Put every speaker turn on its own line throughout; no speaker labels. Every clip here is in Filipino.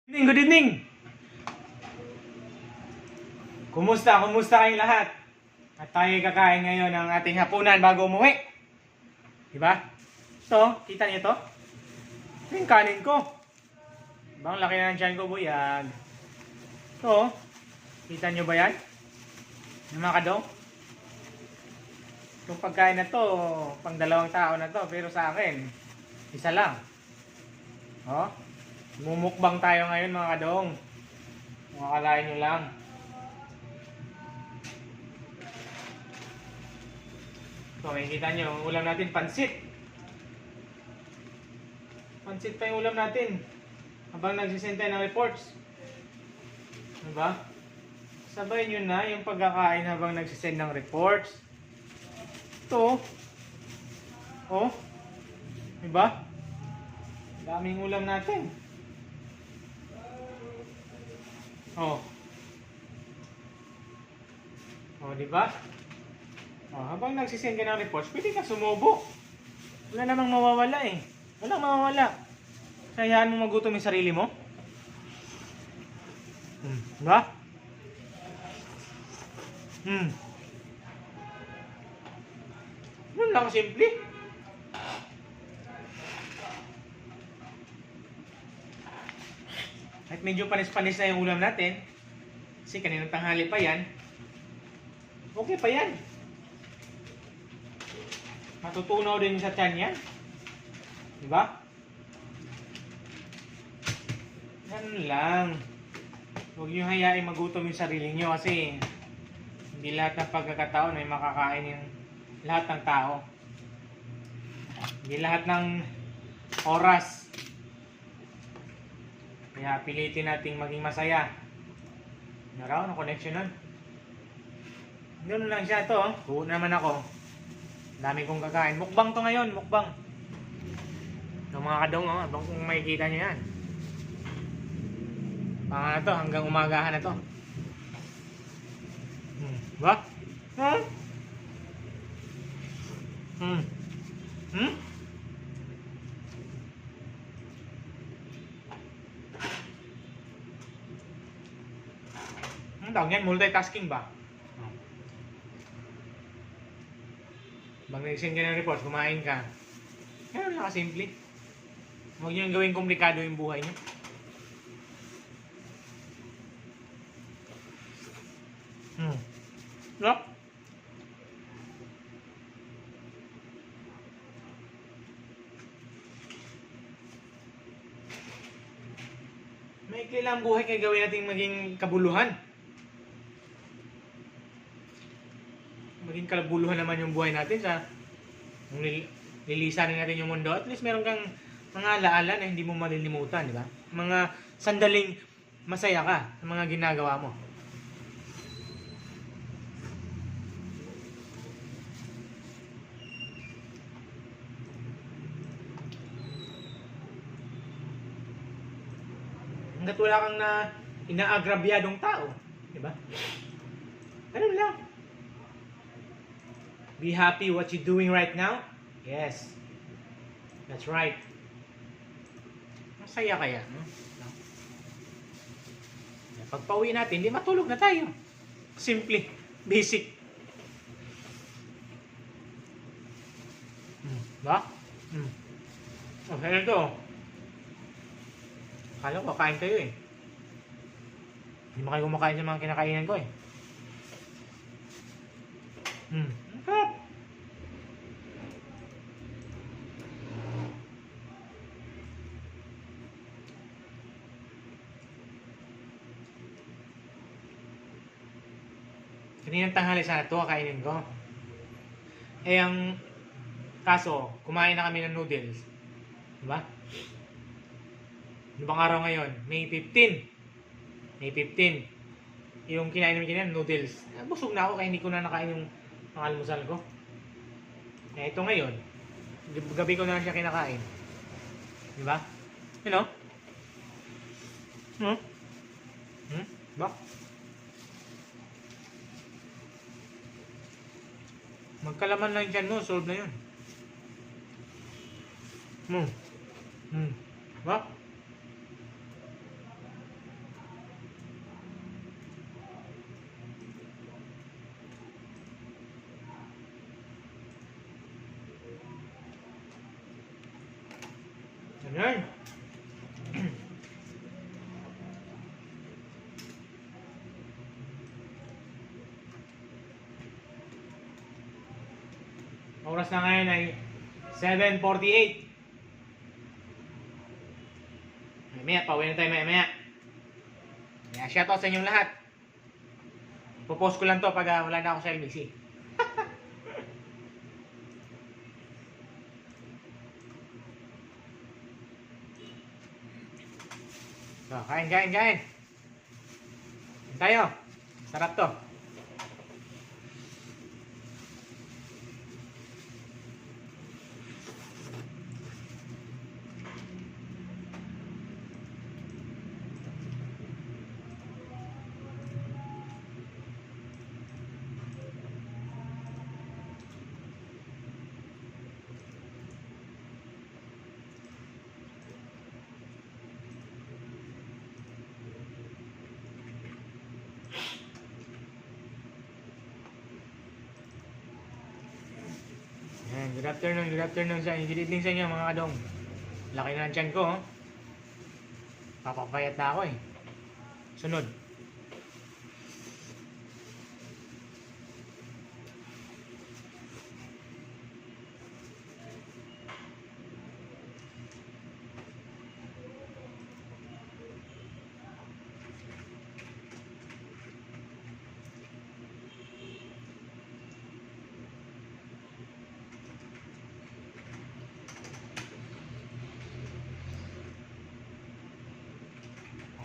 Good evening! Kumusta? Kumusta kayong lahat? At tayo kakain ngayon ng ating hapunan bago umuwi. Diba? Ito, kita niyo to? Ito yung kanin ko. Diba? Ang laki na ng tiyan ko, buyag. Ito, kita niyo ba yan? Yung mga kadong? Itong pagkain na to, pang 2 tao na to. Pero sa akin, isa lang. Oh, mumukbang tayo ngayon mga kadong. Makakalain nyo lang. So, makikita nyo, ang ulam natin, pansit. Pansit pa yung ulam natin. Habang nagsisend tayo ng reports. Diba? Sabay nyo na yung pagkakain habang nagsisend ng reports. Ito. Oh. Diba? Daming ulam natin. Oh. Oh, diba? Oh, habang nagsisend ka ng reports, pwede ka sumubo. Wala namang mawawala eh. Walang mawawala. Sayaan mo magutom yung sarili mo. Diba? Yun lang simple. At medyo panis-panis na yung ulam natin. Kasi kaninang tanghali pa yan. Okay pa yan. Matutunaw din sa tiyan yan. Diba? Ganun lang. Huwag nyo hayain magutom yung sarili nyo kasi hindi lahat ng pagkakataon ay makakain yung lahat ng tao. Hindi lahat ng oras. Kaya pilitin nating maging masaya. Naraw, no connection nun. Ganun lang siya to. Buo naman ako. Dami kong kakain. Mukbang to ngayon, mukbang. Yung mga kadong, oh, abang kung makikita nyo yan. Na to, hanggang umagahan na to. Ba? Ang tawag yan, multitasking ba? Bang nag-send ka ng reports, kumain ka. Ganun lang kasimple. Huwag nyo yung gawing komplikado yung buhay nyo. No? Maikli lang ang buhay kaya gawin natin maging kabuluhan. Maging kabuluhan naman yung buhay natin sa lilisanin natin yung mundo. At least meron kang mga alaala na hindi mo malilimutan, di ba? Mga sandaling masaya ka sa mga ginagawa mo. Hanggat wala kang na inaagrabyadong tao, di ba? Ganun lang. Be happy what you're doing right now. Yes. That's right. Masaya kaya, no? Pag pauwi natin, di matulog na tayo. Simple. Basic. Ba? Okay na to. Akala ko, kain kayo eh. Hindi mo kayo kumakain sa mga kinakainan ko eh. Sarap. Kaninang tanghali sana ito, kakainin ko. Eh, ang kaso, kumain na kami ng noodles. Diba? Ano bang araw ngayon? May 15. May 15. Yung kinain namin kanina, noodles. Busog na ako kaya hindi ko na nakain yung almusal ko. Eh, ito ngayon. Gabi ko na siya kinakain. Diba? You know? Diba? Magkalaman lang dyan mo, solve na yun. Diba? Oras na ngayon ay 7:48. Maya, pauwi na tayo maya. Kaya shoutout sa inyong lahat. Popost ko lang to pag wala na ako sa LBC. So, kain. Tayo. Sarap to. Ayan, good afternoon sa inyo. Good evening sa inyo mga kadong. Laki na ng tiyan ko, oh. Papapayat na ako eh. Sunod.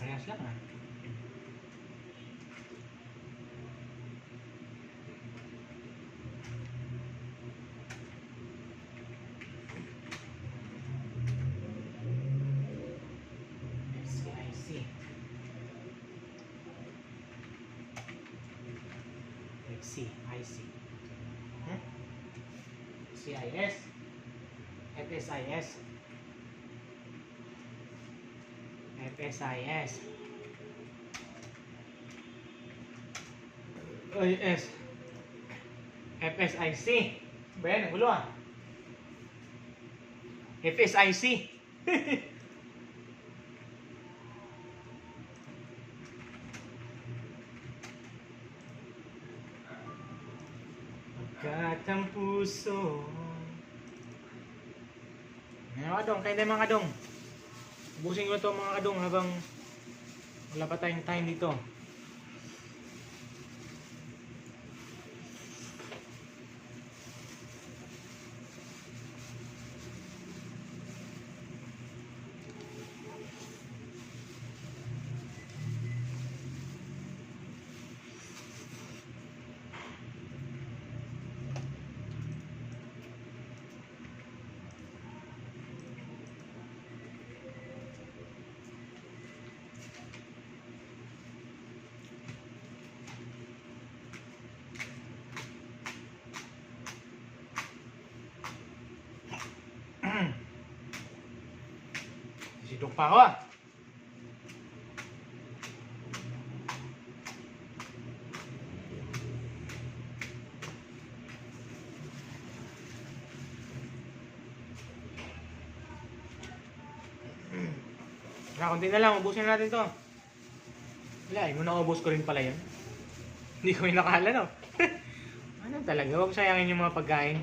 Parehas lang ah. FCIC. CIS. FSIS. FSIS. OS. FSIC. Ba yan? Ang gulo ah. FSIC. Pagkat ang puso. Mga kadong, kain tayo mga kadong. Ubusin ko ito mga kadong habang wala pa tayong time dito. Sidok pa ako ah. Konti na lang, ubusin natin to. Wala, mo naubos ko rin pala yun. Hindi ko yung nakala no. Ano talaga, huwag sayangin yung mga pagkain.